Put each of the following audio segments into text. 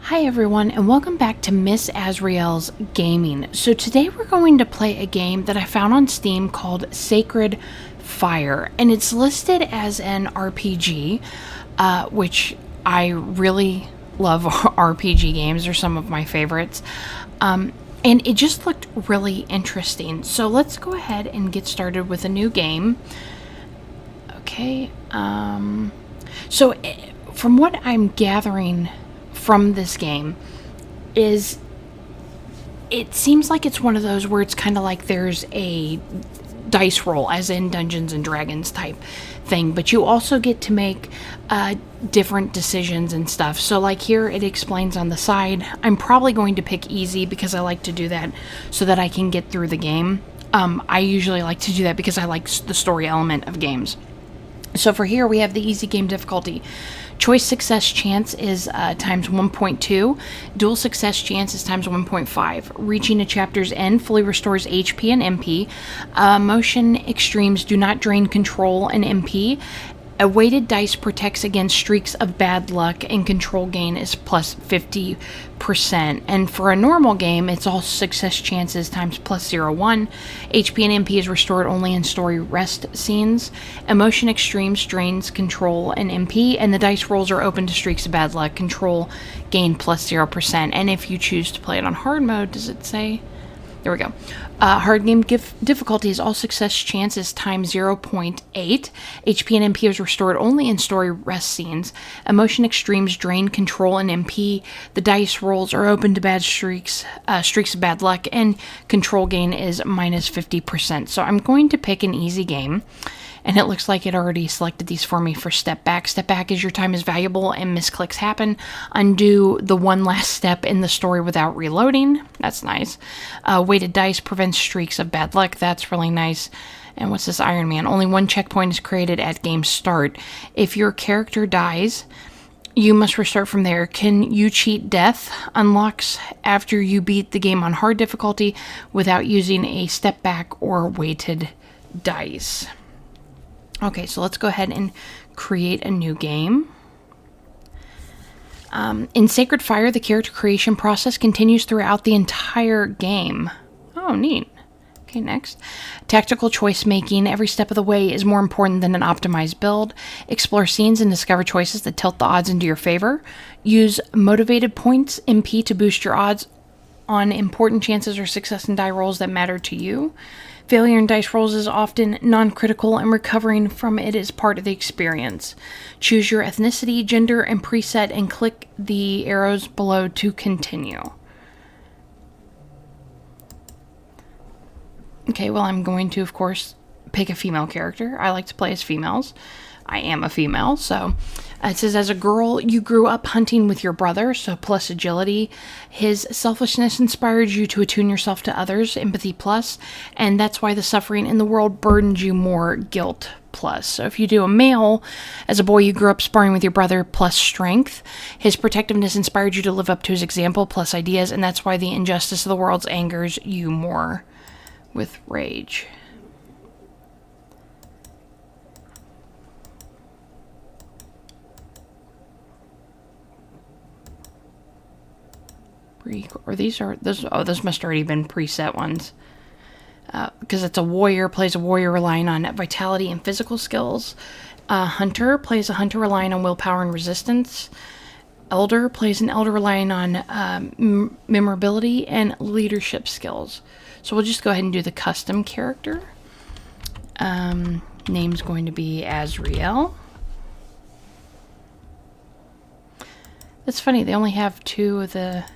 Hi everyone, and welcome back to Miss Azriel's Gaming. So today we're going to play a game that I found on Steam called Sacred Fire, and it's listed as an RPG, which I really love. RPG games are some of my favorites, and it just looked really interesting. So let's go ahead and get started with a new game. Okay, so from what I'm gathering from this game is it seems like it's one of those where it's kind of like there's a dice roll as in Dungeons and Dragons type thing, but you also get to make different decisions and stuff. So like here it explains on the side. I'm probably going to pick easy because I like to do that so that I can get through the game. I usually like to do that because I like the story element of games. So for here we have the easy game difficulty. Choice success chance is times 1.2. Dual success chance is times 1.5. Reaching a chapter's end fully restores HP and MP. Motion extremes do not drain control and MP. A weighted dice protects against streaks of bad luck, and control gain is plus 50%. And for a normal game, it's all success chances times plus 0.1. HP and MP is restored only in story rest scenes. Emotion extremes drains control and MP, and the dice rolls are open to streaks of bad luck. Control gain plus 0%. And if you choose to play it on hard mode, does it say? There we go. Hard game difficulty is all success chances times 0.8. HP and MP is restored only in story rest scenes. Emotion extremes drain control and MP. The dice rolls are open to bad streaks of bad luck, and control gain is minus 50%. So I'm going to pick an easy game. And it looks like it already selected these for me for step back. Step back is your time is valuable and misclicks happen. Undo the one last step in the story without reloading. That's nice. Weighted dice prevents streaks of bad luck. That's really nice. And what's this Iron Man? Only one checkpoint is created at game start. If your character dies, you must restart from there. Can you cheat death? Unlocks after you beat the game on hard difficulty without using a step back or weighted dice. Okay, so let's go ahead and create a new game. In Sacred Fire, the character creation process continues throughout the entire game. Oh, neat. Okay, next. Tactical choice making every step of the way is more important than an optimized build. Explore scenes and discover choices that tilt the odds into your favor. Use motivated points, MP, to boost your odds on important chances or success in die rolls that matter to you. Failure in dice rolls is often non-critical, and recovering from it is part of the experience. Choose your ethnicity, gender, and preset, and click the arrows below to continue. Okay, well, I'm going to, of course, pick a female character. I like to play as females. I am a female, so it says, as a girl, you grew up hunting with your brother, so plus agility. His selfishness inspired you to attune yourself to others, empathy plus, and that's why the suffering in the world burdened you more, guilt plus. So if you do a male, as a boy, you grew up sparring with your brother, plus strength. His protectiveness inspired you to live up to his example, plus ideas, and that's why the injustice of the world angers you more, with rage. Or those must already been preset ones. Because it's a warrior, plays a warrior relying on vitality and physical skills. Hunter plays a hunter relying on willpower and resistance. Elder plays an elder relying on memorability and leadership skills. So we'll just go ahead and do the custom character. Name's going to be Azriel. It's funny, they only have two of the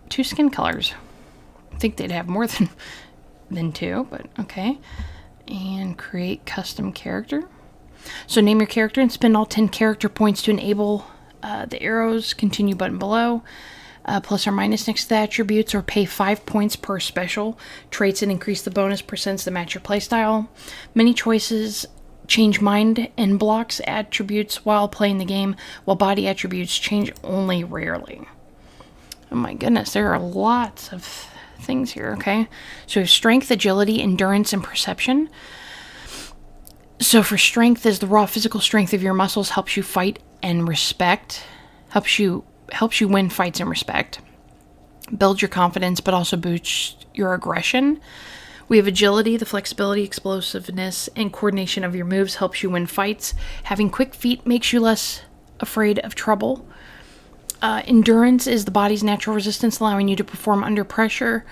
two skin colors. I think they'd have more than two, but okay. And create custom character. So name your character and spend all 10 character points to enable the arrows continue button below. Plus or minus next to the attributes, or pay 5 points per special traits and increase the bonus percents to match your playstyle. Many choices change mind and blocks attributes while playing the game, while body attributes change only rarely. Oh my goodness, there are lots of things here, okay? So we have strength, agility, endurance, and perception. So for strength, is the raw physical strength of your muscles helps you fight and respect. helps you win fights and respect. Build your confidence, but also boost your aggression. We have agility, the flexibility, explosiveness, and coordination of your moves helps you win fights. Having quick feet makes you less afraid of trouble. Endurance is the body's natural resistance, allowing you to perform under pressure.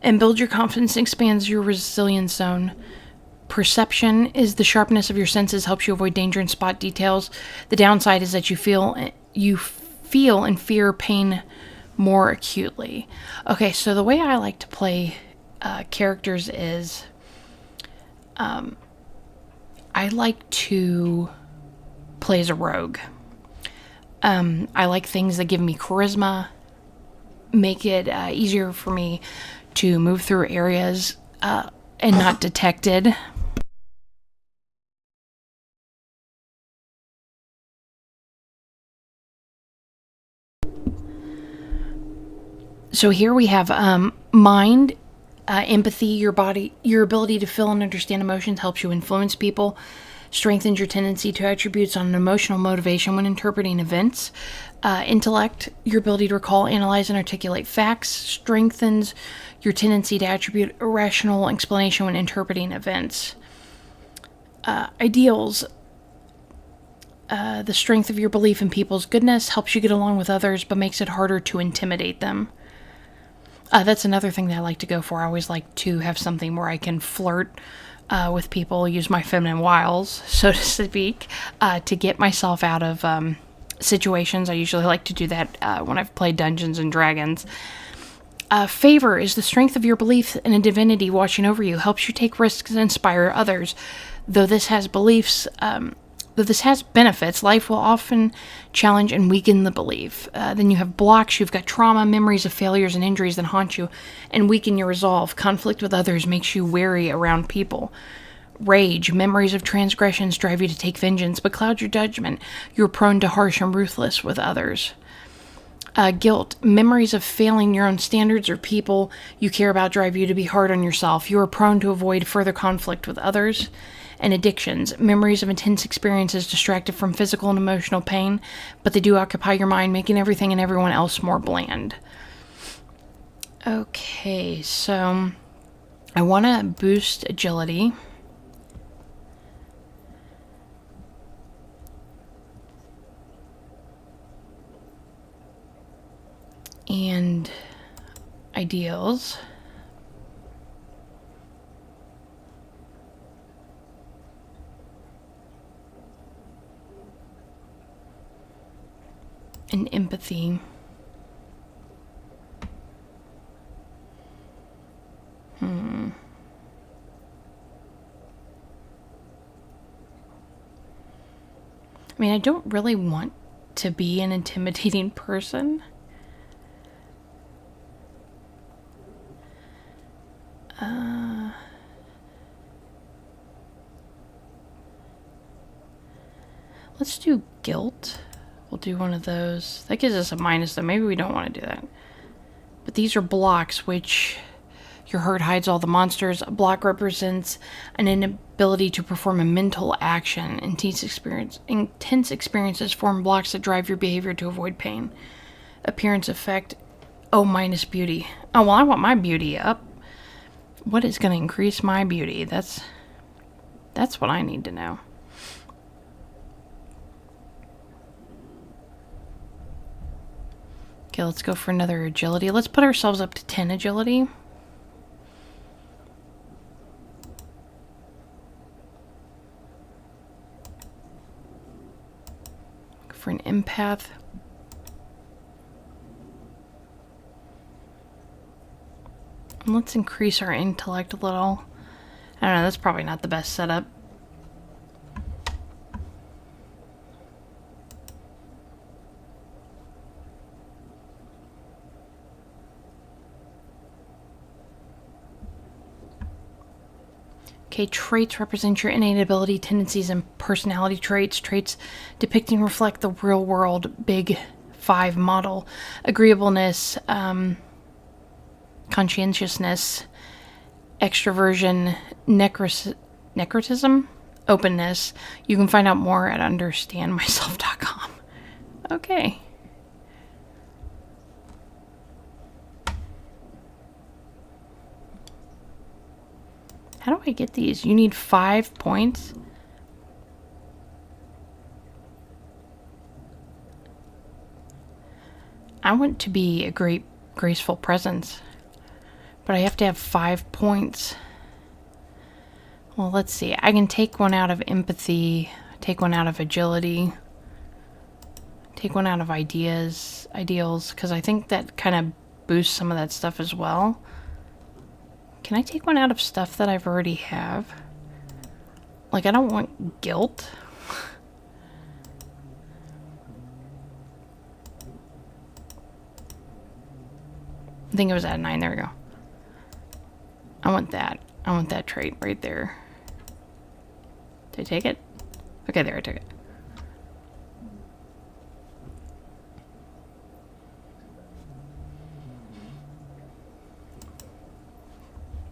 And build your confidence and expands your resilience zone. Perception is the sharpness of your senses, helps you avoid danger and spot details. The downside is that you feel and fear pain more acutely. Okay, so the way I like to play characters is I like to play as a rogue. I like things that give me charisma, make it easier for me to move through areas and not detected. So here we have mind, empathy, your ability to feel and understand emotions helps you influence people, strengthens your tendency to attributes on an emotional motivation when interpreting events. Intellect, your ability to recall, analyze, and articulate facts, strengthens your tendency to attribute a rational explanation when interpreting events. Ideals, the strength of your belief in people's goodness helps you get along with others, but makes it harder to intimidate them. That's another thing that I like to go for. I always like to have something where I can flirt with people, use my feminine wiles, so to speak, to get myself out of situations. I usually like to do that when I've played Dungeons and Dragons. Favor is the strength of your belief in a divinity watching over you, helps you take risks and inspire others. Though this has benefits, life will often challenge and weaken the belief. Then you have blocks. You've got trauma, memories of failures and injuries that haunt you and weaken your resolve. Conflict with others makes you wary around people. Rage, memories of transgressions drive you to take vengeance, but cloud your judgment. You're prone to harsh and ruthless with others. Guilt, memories of failing your own standards or people you care about drive you to be hard on yourself. You are prone to avoid further conflict with others. And addictions, memories of intense experiences distracted from physical and emotional pain, but they do occupy your mind, making everything and everyone else more bland. Okay, so I want to boost agility. And ideals. And empathy. I mean, I don't really want to be an intimidating person. Let's do guilt. We'll do one of those. That gives us a minus, though. Maybe we don't want to do that. But these are blocks, which your hurt hides all the monsters. A block represents an inability to perform a mental action. Intense experiences form blocks that drive your behavior to avoid pain. Appearance effect. Oh, minus beauty. Oh, well, I want my beauty up. What is going to increase my beauty? That's what I need to know. Okay, let's go for another agility. Let's put ourselves up to 10 agility. Go for an empath. And let's increase our intellect a little. I don't know, that's probably not the best setup. Okay, traits represent your innate ability, tendencies, and personality traits. Traits depicting reflect the real world Big Five model. Agreeableness, conscientiousness, extroversion, necrotism, openness. You can find out more at understandmyself.com. Okay. How do I get these? You need 5 points? I want to be a great, graceful presence. But I have to have 5 points. Well, let's see. I can take one out of empathy, take one out of agility, take one out of ideals, because I think that kind of boosts some of that stuff as well. Can I take one out of stuff that I've already have? Like, I don't want guilt. I think it was at 9. There we go. I want that. I want that trait right there. Did I take it? Okay, there, I took it.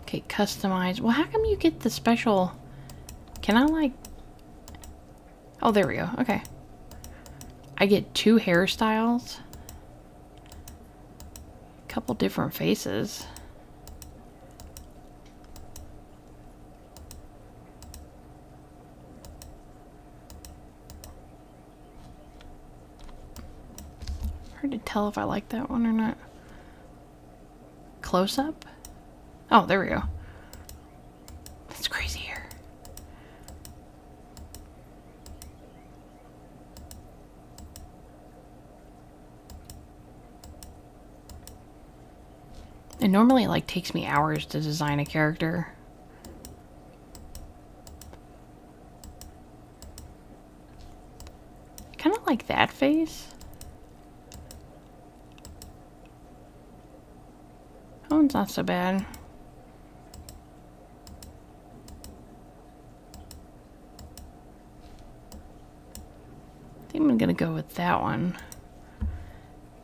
Okay, customize. Well, how come you get the special... Can I, like... Oh, there we go. Okay. I get 2 hairstyles. A couple different faces. Hard to tell if I like that one or not. Close up? Oh, there we go. That's crazy here. And normally it like takes me hours to design a character. Kind of like that face. That one's not so bad. I think I'm gonna go with that one.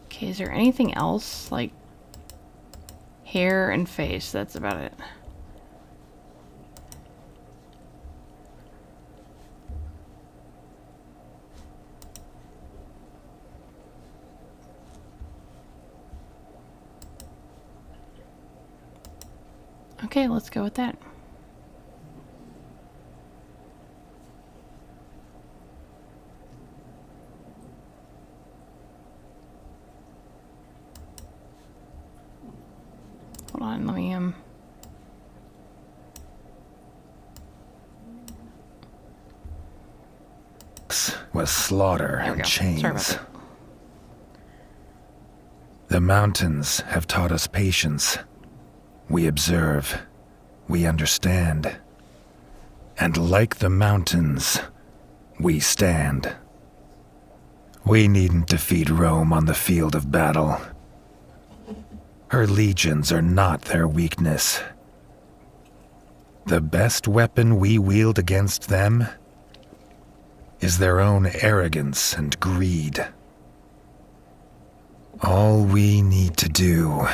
Okay, is there anything else? Like hair and face, that's about it. Okay, let's go with that. Hold on, let me was slaughter and chains. Sorry about that. The mountains have taught us patience. We observe, we understand, and like the mountains, we stand. We needn't defeat Rome on the field of battle. Her legions are not their weakness. The best weapon we wield against them is their own arrogance and greed. All we need to do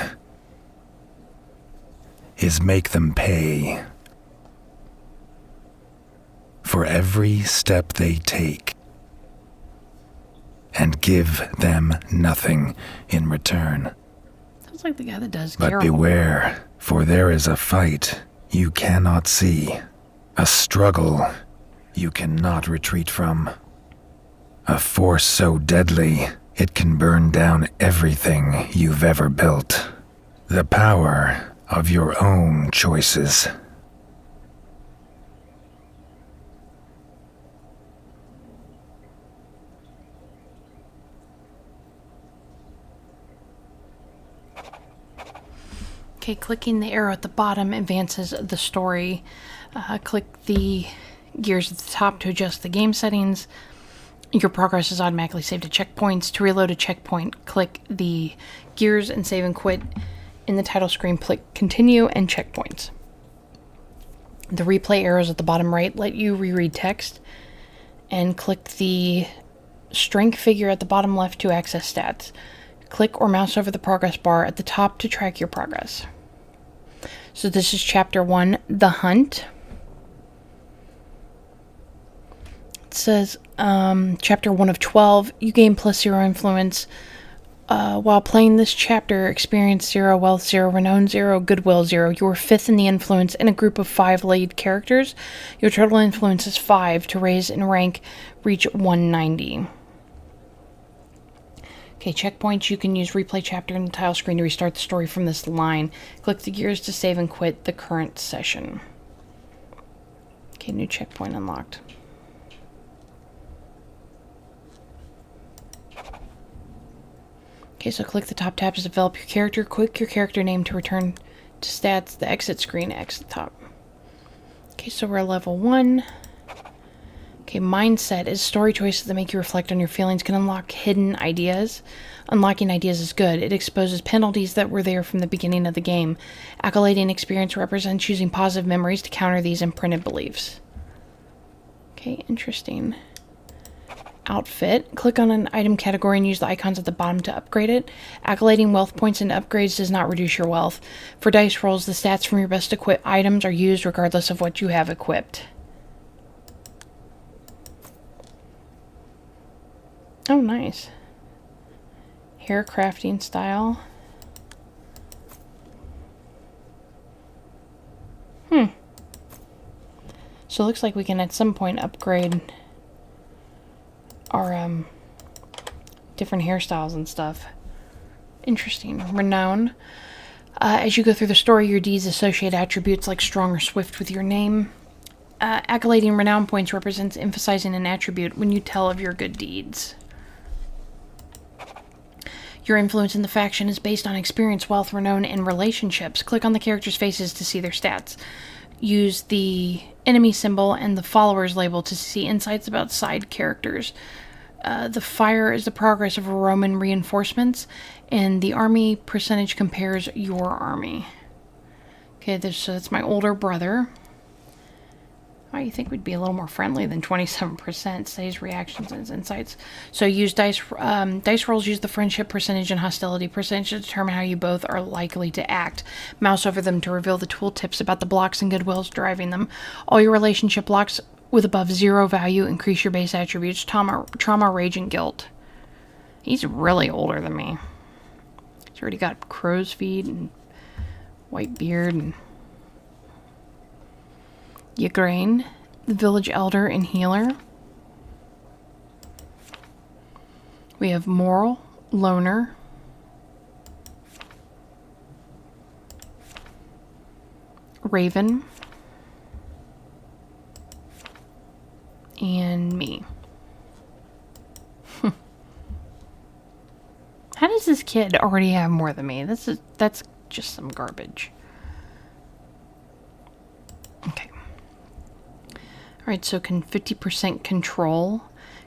is make them pay for every step they take and give them nothing in return. Sounds like the guy that does But Geralt. beware, for there is a fight you cannot see, a struggle you cannot retreat from, a force so deadly it can burn down everything you've ever built. The power of your own choices. Okay, clicking the arrow at the bottom advances the story. Click the gears at the top to adjust the game settings. Your progress is automatically saved to checkpoints. To reload a checkpoint, click the gears and save and quit. In the title screen, click continue and checkpoints. The replay arrows at the bottom right let you reread text. And click the strength figure at the bottom left to access stats. Click or mouse over the progress bar at the top to track your progress. So this is Chapter 1, The Hunt. It says, Chapter 1 of 12, you gain +0 influence While playing this chapter, experience 0, wealth 0, renown 0, goodwill 0. You are 5th in the influence in a group of 5 lead characters. Your total influence is 5. To raise in rank, reach 190. Okay, checkpoints. You can use replay chapter in the tile screen to restart the story from this line. Click the gears to save and quit the current session. Okay, new checkpoint unlocked. Okay, so click the top tab to develop your character. Click your character name to return to stats. The exit screen, exit top. Okay, so we're level 1. Okay, mindset is story choices that make you reflect on your feelings can unlock hidden ideas. Unlocking ideas is good. It exposes penalties that were there from the beginning of the game. Accolading experience represents using positive memories to counter these imprinted beliefs. Okay, interesting. Outfit. Click on an item category and use the icons at the bottom to upgrade it. Accolading wealth points into upgrades does not reduce your wealth. For dice rolls, the stats from your best equipped items are used regardless of what you have equipped. Oh, nice. Hair crafting style. So it looks like we can at some point upgrade our different hairstyles and stuff. Interesting. Renown. As you go through the story, your deeds associate attributes like strong or swift with your name. Accolading renown points represents emphasizing an attribute when you tell of your good deeds. Your influence in the faction is based on experience, wealth, renown, and relationships. Click on the characters' faces to see their stats. Use the enemy symbol and the followers label to see insights about side characters. The fire is the progress of Roman reinforcements, and the army percentage compares your army. Okay, so that's my older brother. Oh, you think we'd be a little more friendly than 27%. Says reactions and insights. So use dice rolls. Use the friendship percentage and hostility percentage to determine how you both are likely to act. Mouse over them to reveal the tooltips about the blocks and goodwills driving them. All your relationship blocks with above 0 value increase your base attributes: trauma, rage, and guilt. He's really older than me. He's already got crow's feet and white beard and Yagrain, the village elder and healer. We have Moral, Loner, Raven, and me. How does this kid already have more than me? That's just some garbage. Okay. Alright, so 50% control.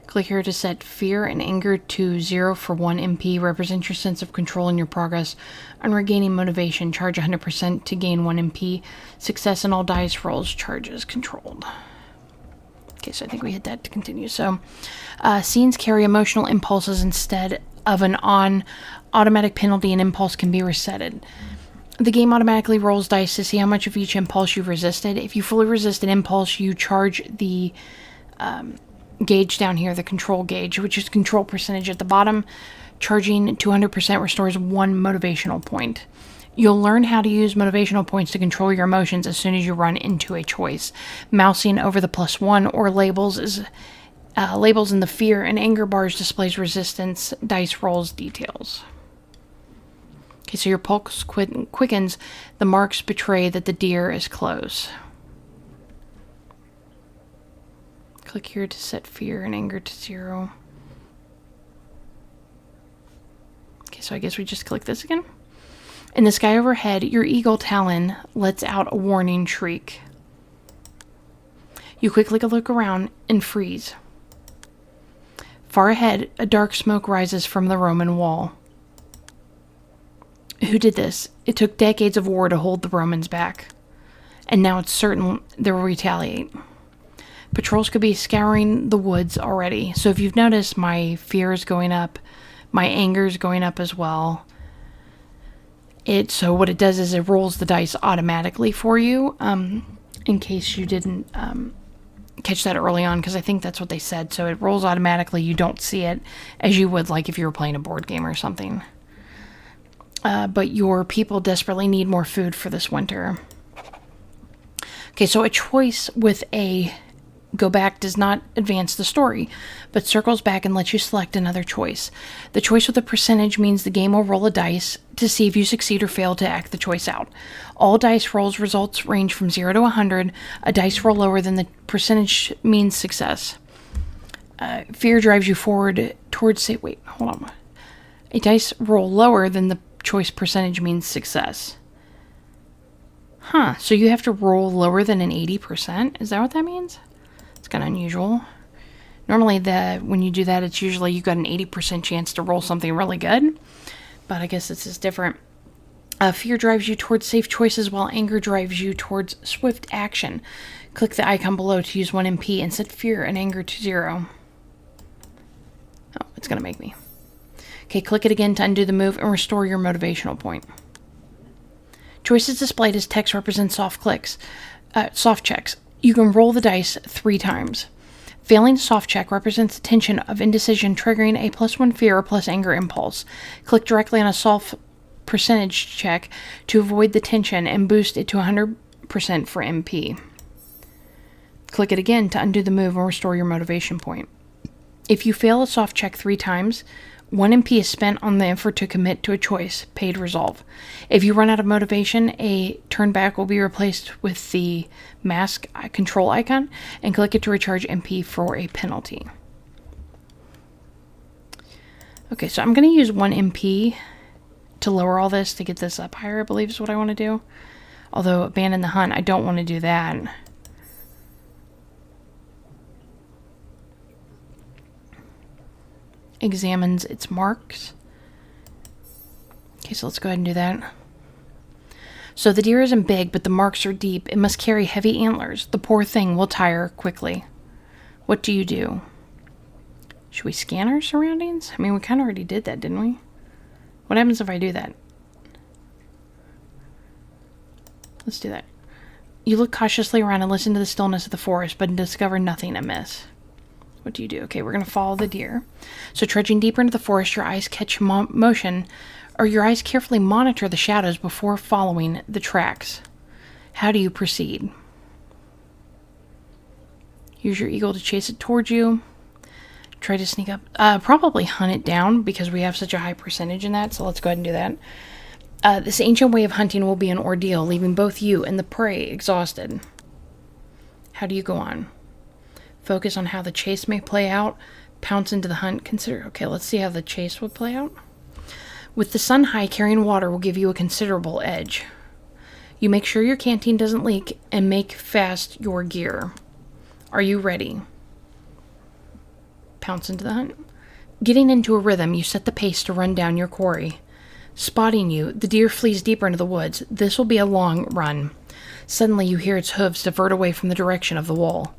Click here to set fear and anger to 0 for 1 MP. Represent your sense of control in your progress. On regaining motivation, charge 100% to gain 1 MP. Success in all dice rolls, charges controlled. Okay, so I think we hit that to continue. So, scenes carry emotional impulses instead of an automatic penalty. An impulse can be resetted. The game automatically rolls dice to see how much of each impulse you've resisted. If you fully resist an impulse, you charge the gauge down here, the control gauge, which is control percentage at the bottom. Charging 200% restores 1 motivational point. You'll learn how to use motivational points to control your emotions as soon as you run into a choice. Mousing over the +1 or labels is labels in the fear and anger bars displays resistance dice rolls details. Okay, so your pulse quickens. The marks betray that the deer is close. Click here to set fear and anger to 0. Okay, so I guess we just click this again. In the sky overhead, your eagle talon lets out a warning shriek. You quickly look around and freeze. Far ahead, a dark smoke rises from the Roman wall. Who did this? It took decades of war to hold the Romans back. And now it's certain they will retaliate. Patrols could be scouring the woods already. So if you've noticed, my fear is going up. My anger is going up as well. So what it does is it rolls the dice automatically for you. In case you didn't catch that early on because I think that's what they said. So it rolls automatically. You don't see it as you would like if you were playing a board game or something. But your people desperately need more food for this winter. Okay, so a choice with a go back does not advance the story, but circles back and lets you select another choice. The choice with a percentage means the game will roll a dice to see if you succeed or fail to act the choice out. All dice rolls results range from 0 to 100. A dice roll lower than the percentage means success. Fear drives you forward towards... Wait, hold on. A dice roll lower than the choice percentage means success. Huh, so you have to roll lower than an 80%? Is that what that means? It's kind of unusual. Normally, when you do that, it's usually you got an 80% chance to roll something really good. But I guess this is different. Fear drives you towards safe choices, while anger drives you towards swift action. Click the icon below to use 1 MP and set fear and anger to 0. Oh, it's going to make me. Okay, click it again to undo the move and restore your motivational point. Choices displayed as text represent soft checks. You can roll the dice 3 times. Failing a soft check represents the tension of indecision, triggering a +1 fear or + anger impulse. Click directly on a soft percentage check to avoid the tension and boost it to 100% for MP. Click it again to undo the move and restore your motivation point. If you fail a soft check 3 times, 1 MP is spent on the effort to commit to a choice, paid resolve. If you run out of motivation, a turn back will be replaced with the mask control icon, and click it to recharge MP for a penalty. Okay, so I'm going to use 1 MP to lower all this to get this up higher, I believe is what I want to do. Although, abandon the hunt, I don't want to do that. Examines its marks. Okay, so let's go ahead and do that. So the deer isn't big, but the marks are deep. It must carry heavy antlers. The poor thing will tire quickly. What do you do? Should we scan our surroundings? I mean, we kind of already did that, didn't we? What happens if I do that? Let's do that. You look cautiously around and listen to the stillness of the forest, but discover nothing amiss. What do you do? Okay, we're going to follow the deer. So trudging deeper into the forest, your eyes catch motion, or your eyes carefully monitor the shadows before following the tracks. How do you proceed? Use your eagle to chase it towards you. Try to sneak up. Probably hunt it down because we have such a high percentage in that, so let's go ahead and do that. This ancient way of hunting will be an ordeal, leaving both you and the prey exhausted. How do you go on? Focus on how the chase may play out. Pounce into the hunt. Okay, let's see how the chase would play out. With the sun high, carrying water will give you a considerable edge. You make sure your canteen doesn't leak and make fast your gear. Are you ready? Pounce into the hunt. Getting into a rhythm, you set the pace to run down your quarry. Spotting you, the deer flees deeper into the woods. This will be a long run. Suddenly, you hear its hooves divert away from the direction of the wall.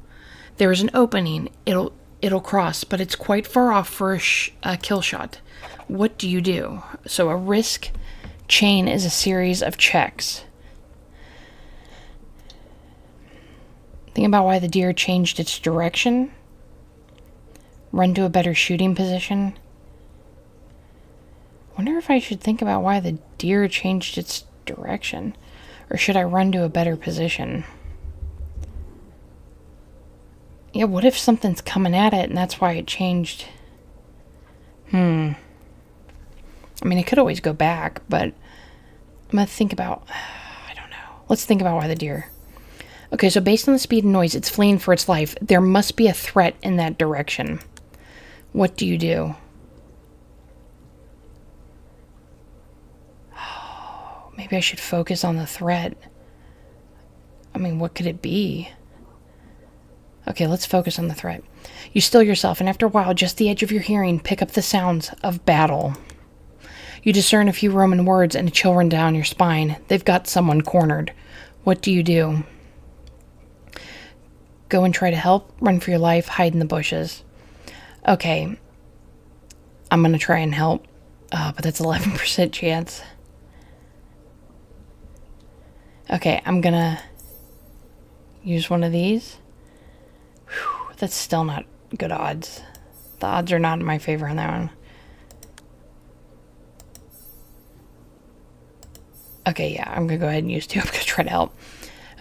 There is an opening. It'll cross, but it's quite far off for a kill shot. What do you do? So a risk chain is a series of checks. Think about why the deer changed its direction. Run to a better shooting position. Wonder if I should think about why the deer changed its direction. Or should I run to a better position? Yeah, what if something's coming at it and that's why it changed? I mean, it could always go back, but I'm going to think about... I don't know. Let's think about why the deer... Okay, so based on the speed and noise, it's fleeing for its life. There must be a threat in that direction. What do you do? Oh, maybe I should focus on the threat. I mean, what could it be? Okay, let's focus on the threat. You still yourself, and after a while, just the edge of your hearing, pick up the sounds of battle. You discern a few Roman words and a chill run down your spine. They've got someone cornered. What do you do? Go and try to help, run for your life, hide in the bushes. Okay, I'm going to try and help, but that's 11% chance. Okay, I'm going to use one of these. that's still not good odds. The odds are not in my favor on that one. Okay, yeah, I'm going to go ahead and use 2. I'm going to try to help.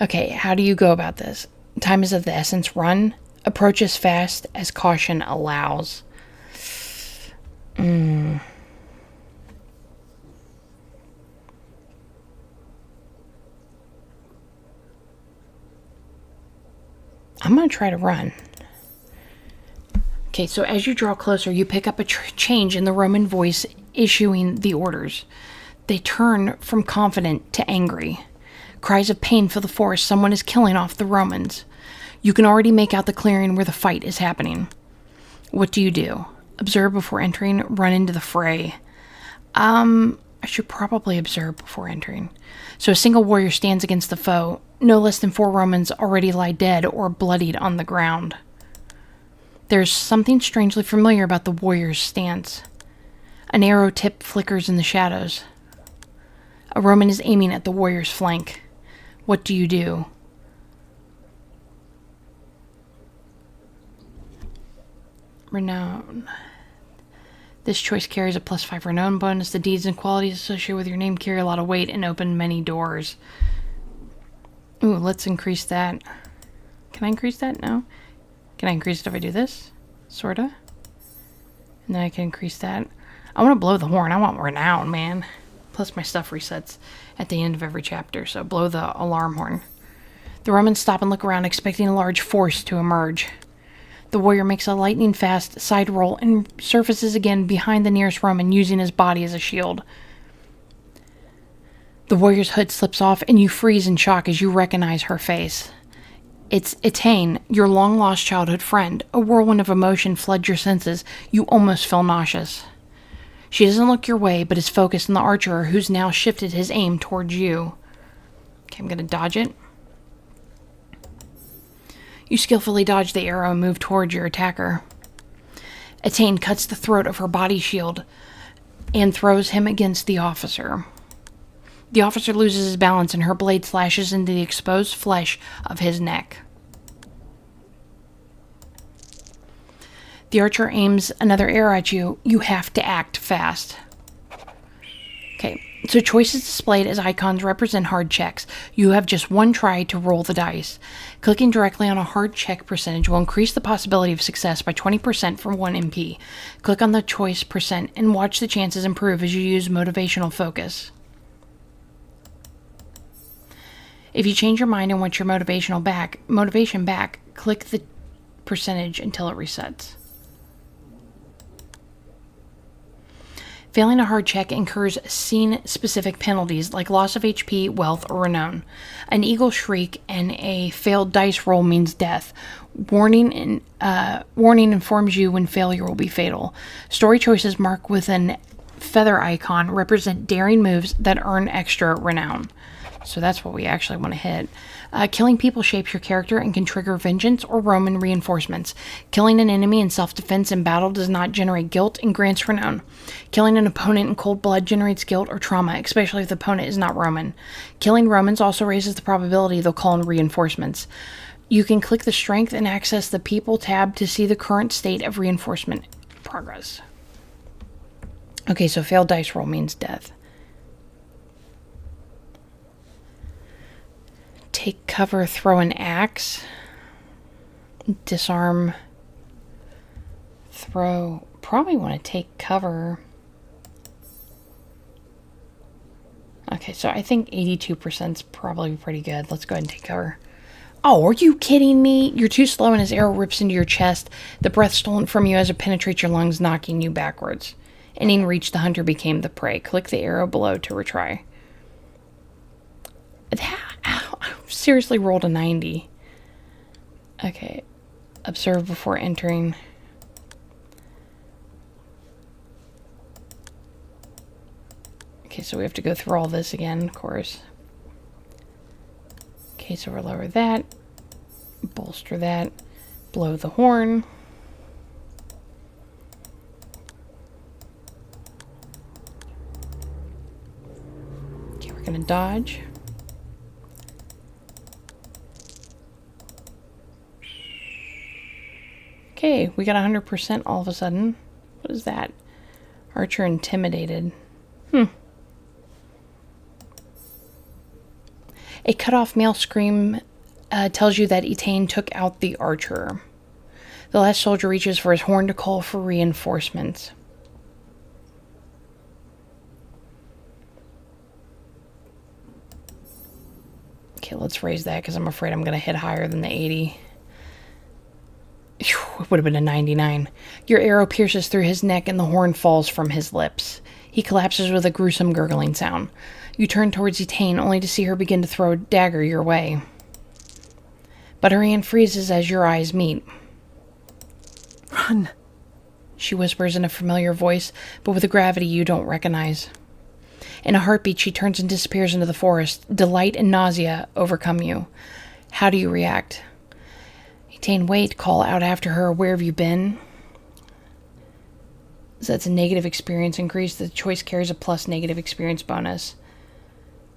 Okay, how do you go about this? Time is of the essence. Run. Approach as fast as caution allows. I'm going to try to run. Okay, so as you draw closer, you pick up a change in the Roman voice issuing the orders. They turn from confident to angry. Cries of pain fill the forest. Someone is killing off the Romans. You can already make out the clearing where the fight is happening. What do? Observe before entering, run into the fray. I should probably observe before entering. So a single warrior stands against the foe. No less than 4 Romans already lie dead or bloodied on the ground. There's something strangely familiar about the warrior's stance. An arrow tip flickers in the shadows. A Roman is aiming at the warrior's flank. What do? Renown. This choice carries a +5 renown bonus. The deeds and qualities associated with your name carry a lot of weight and open many doors. Ooh, let's increase that. Can I increase that? No. Can I increase it if I do this? Sorta. And then I can increase that. I want to blow the horn. I want renown, man. Plus my stuff resets at the end of every chapter, so blow the alarm horn. The Romans stop and look around, expecting a large force to emerge. The warrior makes a lightning-fast side roll and surfaces again behind the nearest Roman, using his body as a shield. The warrior's hood slips off, and you freeze in shock as you recognize her face. It's Etane, your long-lost childhood friend. A whirlwind of emotion floods your senses. You almost feel nauseous. She doesn't look your way, but is focused on the archer, who's now shifted his aim towards you. Okay, I'm going to dodge it. You skillfully dodge the arrow and move towards your attacker. Etane cuts the throat of her body shield and throws him against the officer. The officer loses his balance and her blade slashes into the exposed flesh of his neck. The archer aims another arrow at you. You have to act fast. Okay, so choices displayed as icons represent hard checks. You have just 1 try to roll the dice. Clicking directly on a hard check percentage will increase the possibility of success by 20% for 1 MP. Click on the choice percent and watch the chances improve as you use motivational focus. If you change your mind and want your motivation back, click the percentage until it resets. Failing a hard check incurs scene-specific penalties like loss of HP, wealth, or renown. An eagle shriek and a failed dice roll means death. Warning informs you when failure will be fatal. Story choices marked with an feather icon represent daring moves that earn extra renown. So that's what we actually want to hit. Killing people shapes your character and can trigger vengeance or Roman reinforcements. Killing an enemy in self-defense in battle does not generate guilt and grants renown. Killing an opponent in cold blood generates guilt or trauma, especially if the opponent is not Roman. Killing Romans also raises the probability they'll call in reinforcements. You can click the Strength and access the People tab to see the current state of reinforcement progress. Okay, so failed dice roll means death. Take cover, throw an axe. Disarm, throw. Probably want to take cover. Okay, so I think 82% is probably pretty good. Let's go ahead and take cover. Oh, are you kidding me? You're too slow and his arrow rips into your chest. The breath stolen from you as it penetrates your lungs, knocking you backwards. Ending reach, the hunter became the prey. Click the arrow below to retry. I seriously rolled a 90. Okay. Observe before entering. Okay, so we have to go through all this again, of course. Okay, so we'll lower that. Bolster that. Blow the horn. Okay, we're gonna dodge. Okay, we got 100% all of a sudden. What is that? Archer intimidated. A cut-off male scream tells you that Etane took out the archer. The last soldier reaches for his horn to call for reinforcements. Okay, let's raise that because I'm afraid I'm going to hit higher than the 80. It would have been a 99. Your arrow pierces through his neck and the horn falls from his lips. He collapses with a gruesome gurgling sound. You turn towards Etane only to see her begin to throw a dagger your way. But her hand freezes as your eyes meet. Run, she whispers in a familiar voice, but with a gravity you don't recognize. In a heartbeat, she turns and disappears into the forest. Delight and nausea overcome you. How do you react? Etane, wait, call out after her. Where have you been? So that's a negative experience increase. The choice carries a plus negative experience bonus.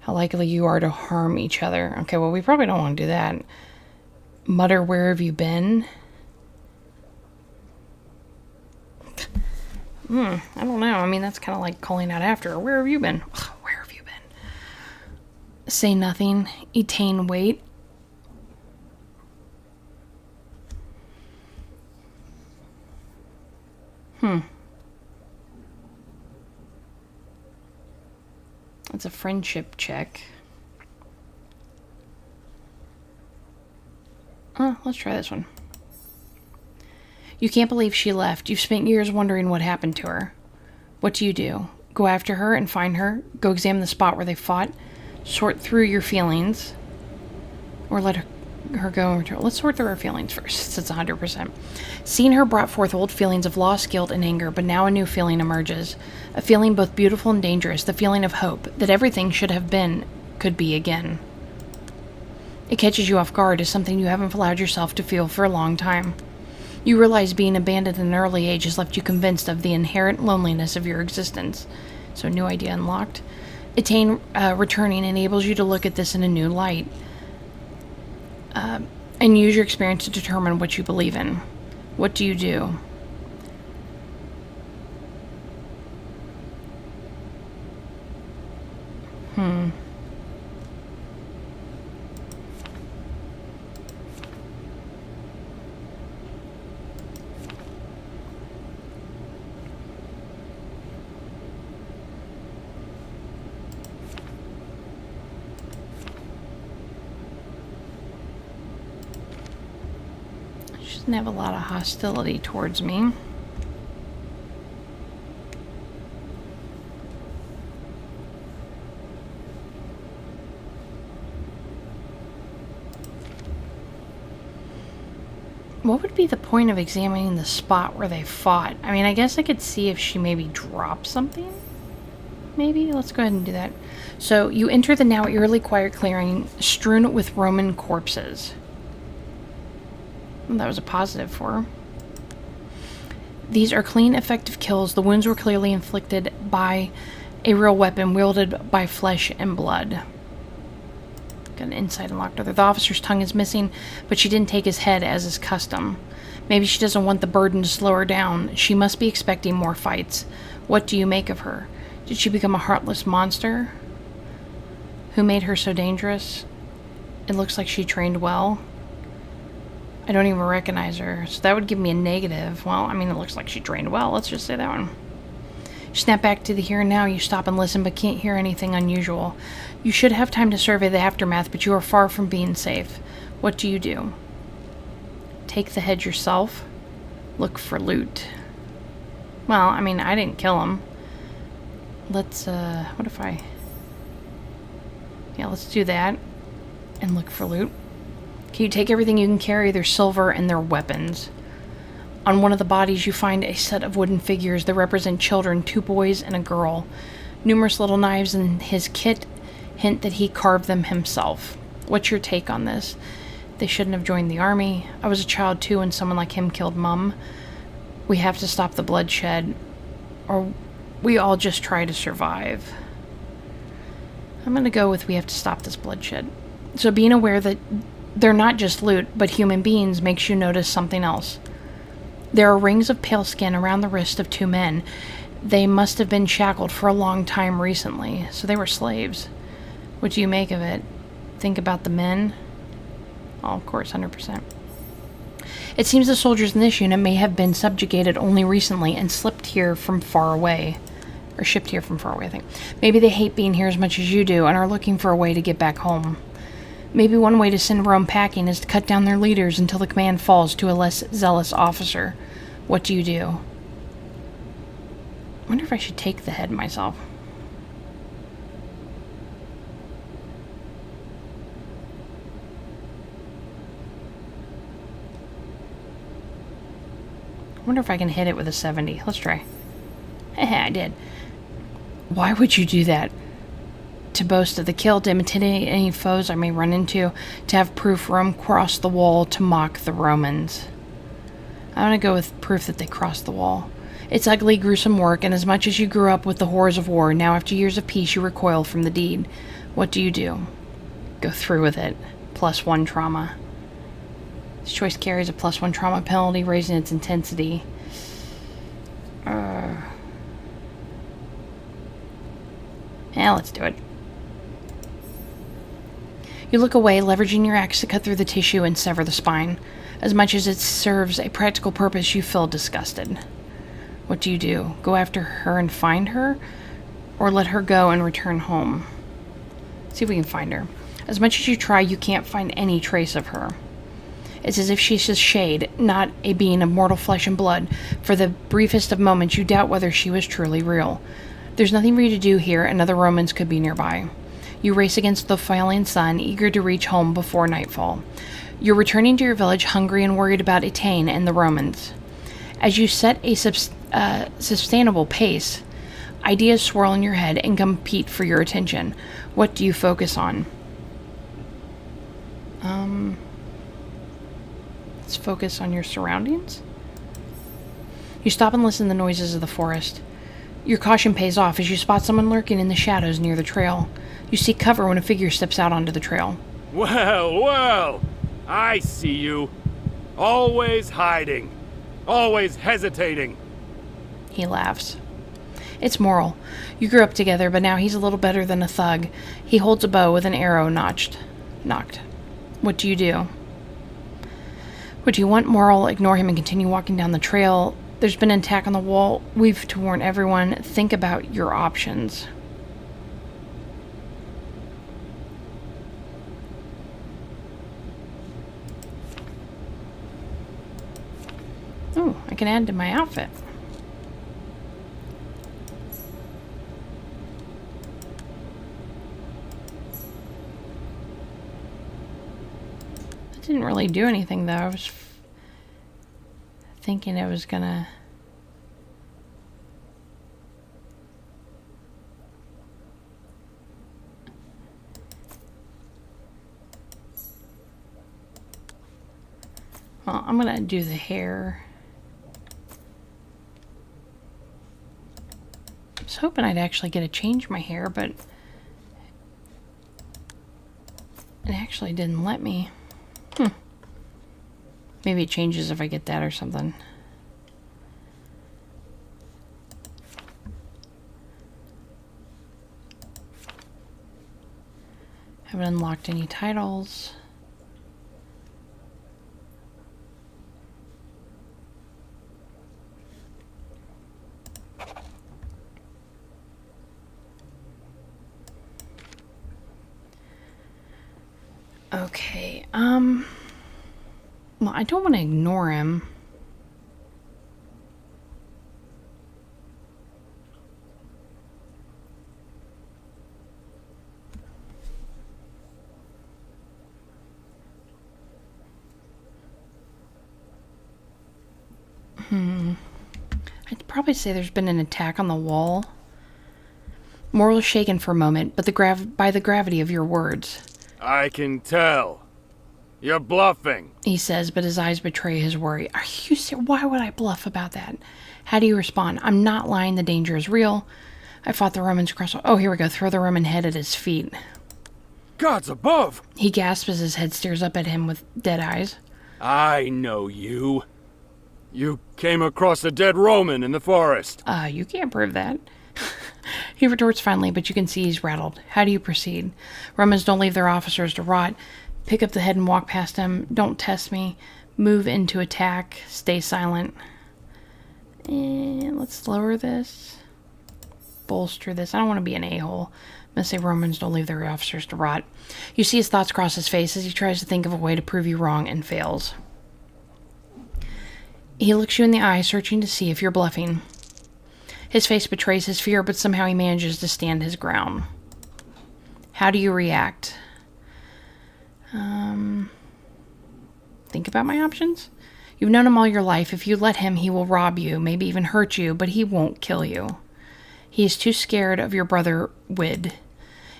How likely you are to harm each other. Okay, well, we probably don't want to do that. Mutter, where have you been? I don't know. I mean, that's kind of like calling out after her. Where have you been? Where have you been? Say nothing. Etane, wait. It's a friendship check. Let's try this one. You can't believe she left. You've spent years wondering what happened to her. What do you do? Go after her and find her? Go examine the spot where they fought? Sort through your feelings? Or let her go and return? Let's sort through her feelings first, since it's 100%. Seeing her brought forth old feelings of loss, guilt, and anger, but now a new feeling emerges. A feeling both beautiful and dangerous, the feeling of hope, that everything should have been, could be again. It catches you off guard as something you haven't allowed yourself to feel for a long time. You realize being abandoned at an early age has left you convinced of the inherent loneliness of your existence. So, new idea unlocked. Etane returning enables you to look at this in a new light. And use your experience to determine what you believe in. What do you do? She doesn't have a lot of hostility towards me. What would be the point of examining the spot where they fought? I mean, I guess I could see if she maybe dropped something. Maybe? Let's go ahead and do that. So, you enter the now eerily quiet clearing strewn with Roman corpses. Well, that was a positive for her. These are clean, effective kills. The wounds were clearly inflicted by a real weapon wielded by flesh and blood. Got an insight unlocked. The officer's tongue is missing, but she didn't take his head as is custom. Maybe she doesn't want the burden to slow her down. She must be expecting more fights. What do you make of her? Did she become a heartless monster? Who made her so dangerous? It looks like she trained well. I don't even recognize her, so that would give me a negative. Well, I mean, it looks like she trained well. Let's just say that one. You snap back to the here and now. You stop and listen, but can't hear anything unusual. You should have time to survey the aftermath, but you are far from being safe. What do you do? Take the head yourself? Look for loot. Well, I mean, I didn't kill him. Let's, what if I... Yeah, let's do that. And look for loot. Can you take everything you can carry, their silver and their weapons? On one of the bodies, you find a set of wooden figures that represent children, 2 boys and a girl. Numerous little knives in his kit hint that he carved them himself. What's your take on this? They shouldn't have joined the army. I was a child too when someone like him killed Mum. We have to stop the bloodshed, or we all just try to survive. I'm gonna go with we have to stop this bloodshed. So being aware that they're not just loot, but human beings makes you notice something else. There are rings of pale skin around the wrist of two men. They must have been shackled for a long time recently, so they were slaves. What do you make of it? Think about the men? Oh, of course, 100%. It seems the soldiers in this unit may have been subjugated only recently and slipped here from far away. Or shipped here from far away, I think. Maybe they hate being here as much as you do and are looking for a way to get back home. Maybe one way to send Rome packing is to cut down their leaders until the command falls to a less zealous officer. What do you do? I wonder if I should take the head myself. I wonder if I can hit it with a 70. Let's try. I did. Why would you do that? To boast of the kill, to intimidate any foes I may run into, to have proof Rome crossed the wall to mock the Romans. I'm gonna go with proof that they crossed the wall. It's ugly, gruesome work, and as much as you grew up with the horrors of war, now after years of peace you recoil from the deed. What do? Go through with it. +1 trauma. This choice carries a +1 trauma penalty, raising its intensity. Let's do it. You look away, leveraging your axe to cut through the tissue and sever the spine. As much as it serves a practical purpose, you feel disgusted. What do? Go after her and find her? Or let her go and return home? See if we can find her. As much as you try, you can't find any trace of her. It's as if she's a shade, not a being of mortal flesh and blood. For the briefest of moments, you doubt whether she was truly real. There's nothing for you to do here, and other Romans could be nearby. You race against the falling sun, eager to reach home before nightfall. You're returning to your village, hungry and worried about Etane and the Romans. As you set a sustainable pace, ideas swirl in your head and compete for your attention. What do you focus on? Let's focus on your surroundings. You stop and listen to the noises of the forest. Your caution pays off as you spot someone lurking in the shadows near the trail. You seek cover when a figure steps out onto the trail. Well, I see you. Always hiding. Always hesitating. He laughs. It's Moral. You grew up together, but now he's a little better than a thug. He holds a bow with an arrow nocked. What do? Would you want Moral? Ignore him and continue walking down the trail. There's been an attack on the wall. We've to warn everyone. Think about your options. Oh, I can add to my outfit. That didn't really do anything, though. I was thinking it was gonna... Well, I'm gonna do the hair. I was hoping I'd actually get to change my hair, but it actually didn't let me. Maybe it changes if I get that or something. Haven't unlocked any titles. Okay, well, I don't want to ignore him. I'd probably say there's been an attack on the wall. Moral is shaken for a moment, but by the gravity of your words. I can tell. You're bluffing, He says, but his eyes betray his worry. Are you serious? Why would I bluff about that? How do you respond? I'm not lying. The danger is real. I fought the Romans across... Oh, here we go. Throw the Roman head at his feet. Gods above! He gasps as his head stares up at him with dead eyes. I know you. You came across a dead Roman in the forest. You can't prove that. He retorts finally, but you can see he's rattled. How do you proceed? Romans don't leave their officers to rot. Pick up the head and walk past him. Don't test me. Move into attack. Stay silent. And let's lower this. Bolster this. I don't want to be an a-hole. I'm going to say Romans don't leave their officers to rot. You see his thoughts cross his face as he tries to think of a way to prove you wrong and fails. He looks you in the eye, searching to see if you're bluffing. His face betrays his fear, but somehow he manages to stand his ground. How do you react? Think about my options. You've known him all your life. If you let him, he will rob you, maybe even hurt you, but he won't kill you. He is too scared of your brother, Wid.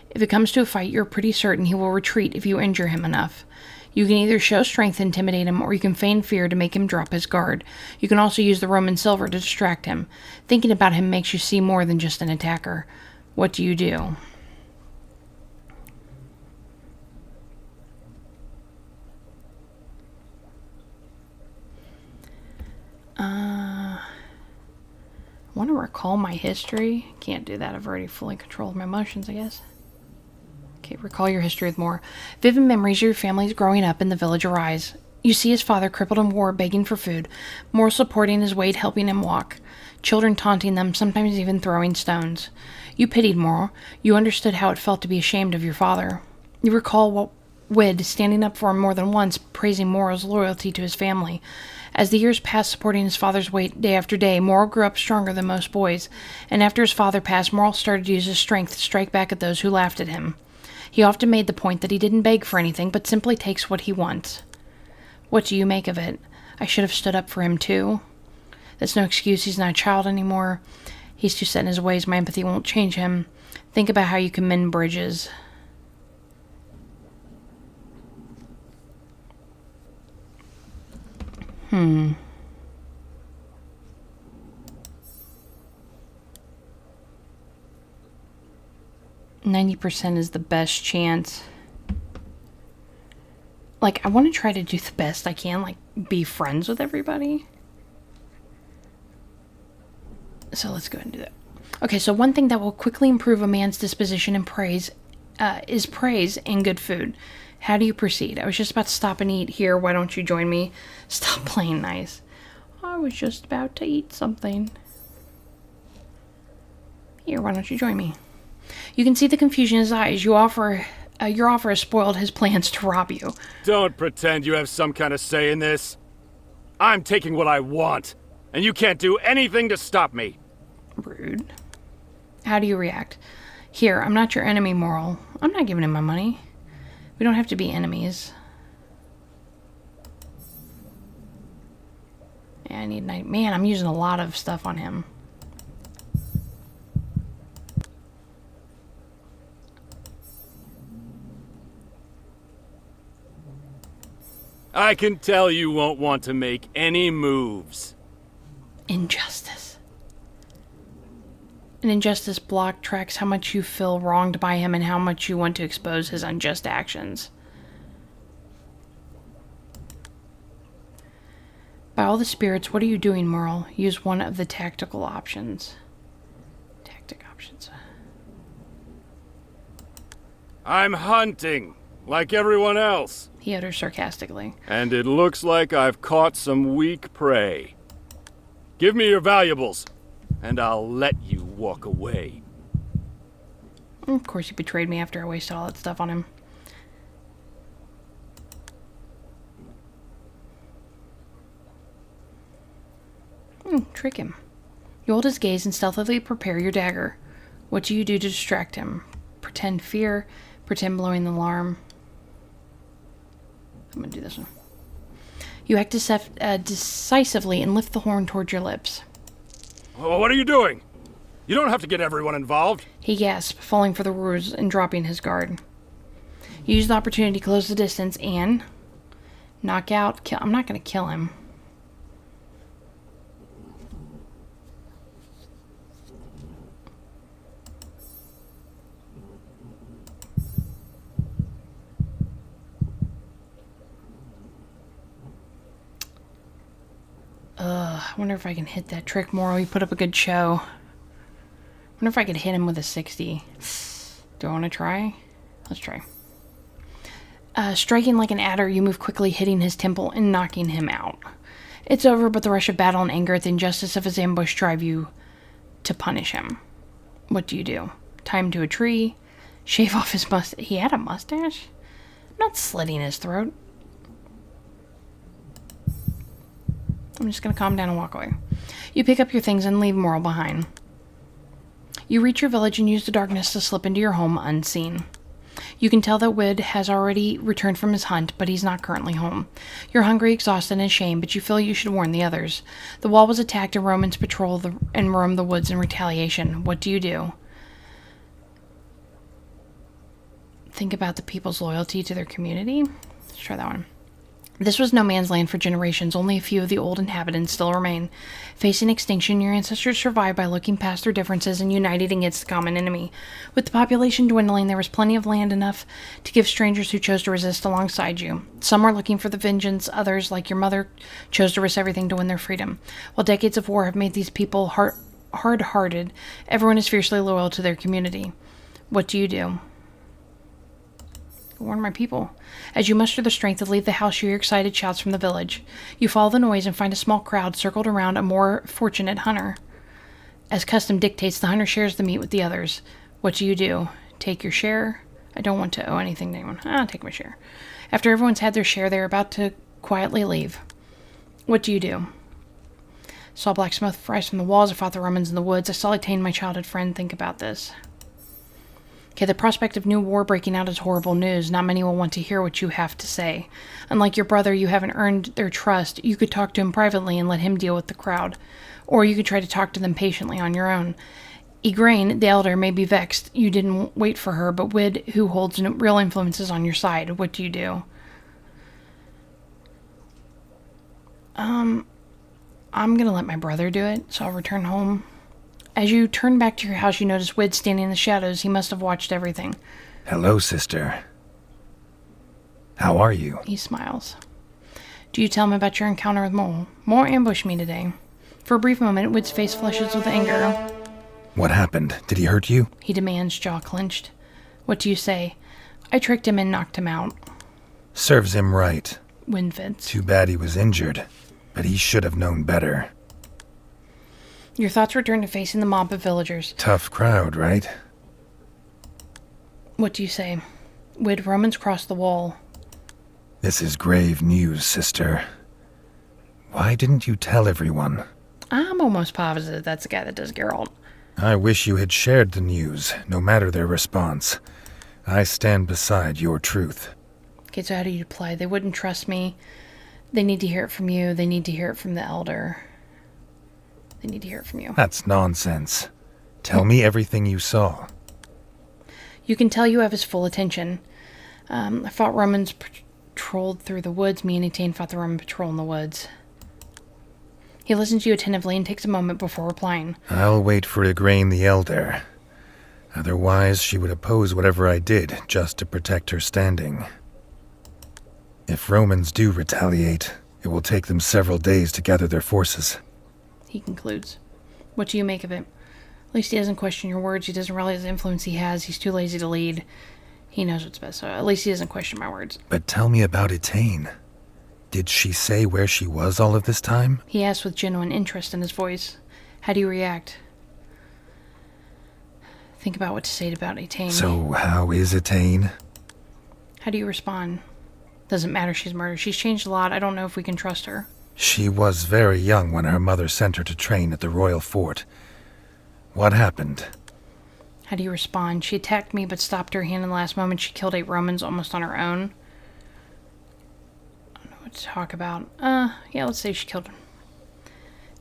If it comes to a fight, you're pretty certain he will retreat if you injure him enough. You can either show strength to intimidate him, or you can feign fear to make him drop his guard. You can also use the Roman silver to distract him. Thinking about him makes you see more than just an attacker. What do you do? I want to recall my history. Can't do that. I've already fully controlled my emotions, I guess. Okay, recall your history with more. Vivid memories of your family's growing up in the village arise. You see his father crippled in war, begging for food. More supporting his weight, helping him walk. Children taunting them, sometimes even throwing stones. You pitied Moral. You understood how it felt to be ashamed of your father. You recall Wid standing up for him more than once, praising Moral's loyalty to his family. As the years passed supporting his father's weight day after day, Moral grew up stronger than most boys, and after his father passed, Moral started to use his strength to strike back at those who laughed at him. He often made the point that he didn't beg for anything, but simply takes what he wants. What do you make of it? I should have stood up for him too. That's no excuse. He's not a child anymore. He's too set in his ways. My empathy won't change him. Think about how you can mend bridges. 90% is the best chance. Like, I want to try to do the best I can, like, be friends with everybody. So let's go ahead and do that. Okay, so one thing that will quickly improve a man's disposition and praise is praise and good food. How do you proceed? I was just about to stop and eat here. Why don't you join me? Stop playing nice. I was just about to eat something. Here, why don't you join me? You can see the confusion in his eyes. Your offer has spoiled his plans to rob you. Don't pretend you have some kind of say in this. I'm taking what I want, and you can't do anything to stop me. Rude. How do you react? Here, I'm not your enemy, Moral. I'm not giving him my money. We don't have to be enemies. Yeah, I need night. Man, I'm using a lot of stuff on him. I can tell you won't want to make any moves. Injustice. An injustice block tracks how much you feel wronged by him and how much you want to expose his unjust actions. By all the spirits, what are you doing, Merle? Use one of the tactical options. Tactic options. I'm hunting, like everyone else. He utters sarcastically. And it looks like I've caught some weak prey. Give me your valuables, and I'll let you walk away. Of course, he betrayed me after I wasted all that stuff on him. Trick him. You hold his gaze and stealthily prepare your dagger. What do you do to distract him? Pretend fear, pretend blowing the alarm. I'm gonna do this one. You act decisively and lift the horn towards your lips. Oh, what are you doing? You don't have to get everyone involved. He gasps, falling for the words and dropping his guard. You use the opportunity to close the distance and knock out, kill. I'm not gonna kill him. I wonder if I can hit that trick more. He put up a good show. I wonder if I could hit him with a 60. Do I want to try? Let's try. Striking like an adder, you move quickly, hitting his temple and knocking him out. It's over, but the rush of battle and anger at the injustice of his ambush drive you to punish him. What do you do? Tie him to a tree? Shave off his mustache? He had a mustache? I'm not slitting his throat. I'm just going to calm down and walk away. You pick up your things and leave Moral behind. You reach your village and use the darkness to slip into your home unseen. You can tell that Wid has already returned from his hunt, but he's not currently home. You're hungry, exhausted, and ashamed, but you feel you should warn the others. The wall was attacked and Romans patrol and roam the woods in retaliation. What do you do? Think about the people's loyalty to their community. Let's try that one. This was no man's land for generations. Only a few of the old inhabitants still remain. Facing extinction, your ancestors survived by looking past their differences and united against the common enemy. With the population dwindling, there was plenty of land enough to give strangers who chose to resist alongside you. Some were looking for the vengeance. Others, like your mother, chose to risk everything to win their freedom. While decades of war have made these people hard-hearted, everyone is fiercely loyal to their community. What do you do? Warn my people. As you muster the strength to leave the house, you hear excited shouts from the village. You follow the noise and find a small crowd circled around a more fortunate hunter. As custom dictates, the hunter shares the meat with the others. What do? Take your share? I don't want to owe anything to anyone. I'll take my share. After everyone's had their share, they're about to quietly leave. What do you do? Saw black smoke rise from the walls. I fought the Romans in the woods. I saw Latane, my childhood friend. Think about this. Okay, the prospect of new war breaking out is horrible news. Not many will want to hear what you have to say. Unlike your brother, you haven't earned their trust. You could talk to him privately and let him deal with the crowd. Or you could try to talk to them patiently on your own. Igraine, the elder, may be vexed you didn't wait for her, but Wid, who holds real influences on your side. What do? I'm gonna let my brother do it, so I'll return home. As you turn back to your house, you notice Wid standing in the shadows. He must have watched everything. Hello, sister. How are you? He smiles. Do you tell him about your encounter with Mole? Mole ambushed me today. For a brief moment, Wid's face flushes with anger. What happened? Did he hurt you? He demands, jaw clenched. What do you say? I tricked him and knocked him out. Serves him right. Win fits. Too bad he was injured, but he should have known better. Your thoughts return to facing the mob of villagers. Tough crowd, right? What do you say? Wid, Romans crossed the wall. This is grave news, sister. Why didn't you tell everyone? I'm almost positive that's the guy that does Geralt. I wish you had shared the news, no matter their response. I stand beside your truth. Okay, so how do you reply? They wouldn't trust me. They need to hear it from you. They need to hear it from the elder. They need to hear it from you. That's nonsense. Tell me everything you saw. You can tell you have his full attention. I fought Romans patrolled through the woods. Me and Latane fought the Roman patrol in the woods. He listens to you attentively and takes a moment before replying. I'll wait for Igraine the Elder. Otherwise, she would oppose whatever I did just to protect her standing. If Romans do retaliate, it will take them several days to gather their forces. He concludes. What do you make of it? At least he doesn't question your words. He doesn't realize the influence he has. He's too lazy to lead. He knows what's best, so at least he doesn't question my words. But tell me about Latane. Did she say where she was all of this time? He asks with genuine interest in his voice. How do you react? Think about what to say about Latane. So how is Latane? How do you respond? Doesn't matter, she's murdered. She's changed a lot. I don't know if we can trust her. She was very young when her mother sent her to train at the royal fort. What happened? How do you respond? She attacked me but stopped her hand in the last moment. She killed 8 Romans almost on her own. I don't know what to talk about. Yeah, let's say she killed him.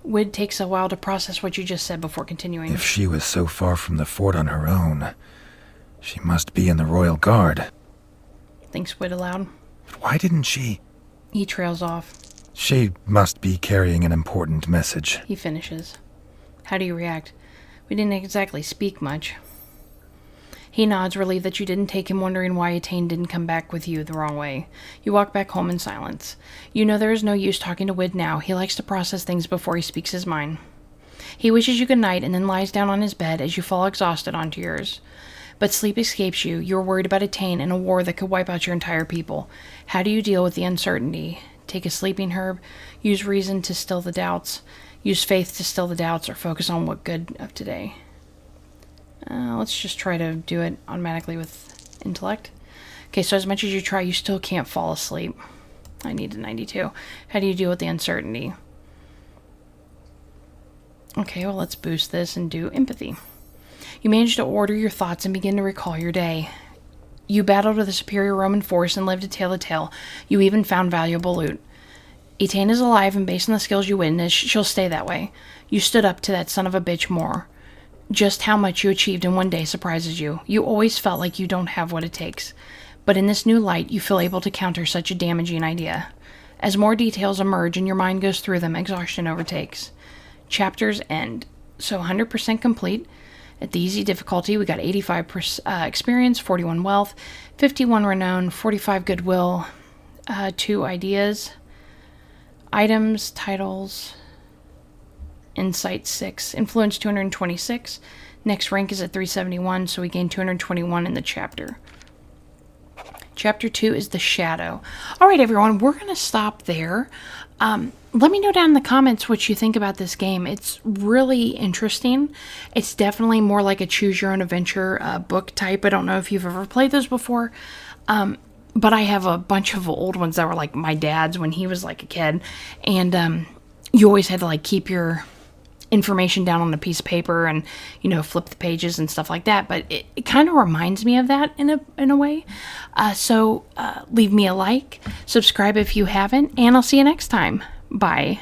Wid takes a while to process what you just said before continuing. If she was so far from the fort on her own, she must be in the royal guard. Thinks Wid aloud. But why didn't she? He trails off. She must be carrying an important message. He finishes. How do you react? We didn't exactly speak much. He nods, relieved that you didn't take him, wondering why Atane didn't come back with you the wrong way. You walk back home in silence. You know there is no use talking to Wid now. He likes to process things before he speaks his mind. He wishes you good night and then lies down on his bed as you fall exhausted onto yours. But sleep escapes you. You're worried about Atane and a war that could wipe out your entire people. How do you deal with the uncertainty? Take a sleeping herb, use reason to still the doubts, use faith to still the doubts, or focus on what good of today. Let's just try to do it automatically with intellect. Okay, so as much as you try, you still can't fall asleep. I need a 92. How do you deal with the uncertainty? Okay, well, let's boost this and do empathy. You manage to order your thoughts and begin to recall your day. You battled with a superior Roman force and lived to tell the tale. You even found valuable loot. Atane is alive, and based on the skills you witnessed, she'll stay that way. You stood up to that son of a bitch more. Just how much you achieved in one day surprises you. You always felt like you don't have what it takes. But in this new light, you feel able to counter such a damaging idea. As more details emerge and your mind goes through them, exhaustion overtakes. Chapters end. So 100% complete. At the easy difficulty, we got 85 experience, 41 wealth, 51 renown, 45 goodwill, 2 ideas, items, titles, insight 6, influence 226. Next rank is at 371, so we gain 221 in the chapter. Chapter 2 is the Shadow. All right, everyone, we're going to stop there. Let me know down in the comments what you think about this game. It's really interesting. It's definitely more like a choose-your-own-adventure book type. I don't know if you've ever played those before, but I have a bunch of old ones that were like my dad's when he was like a kid, and you always had to like keep your information down on a piece of paper and, you know, flip the pages and stuff like that. But it kind of reminds me of that in a way. So leave me a like, subscribe if you haven't, and I'll see you next time. Bye.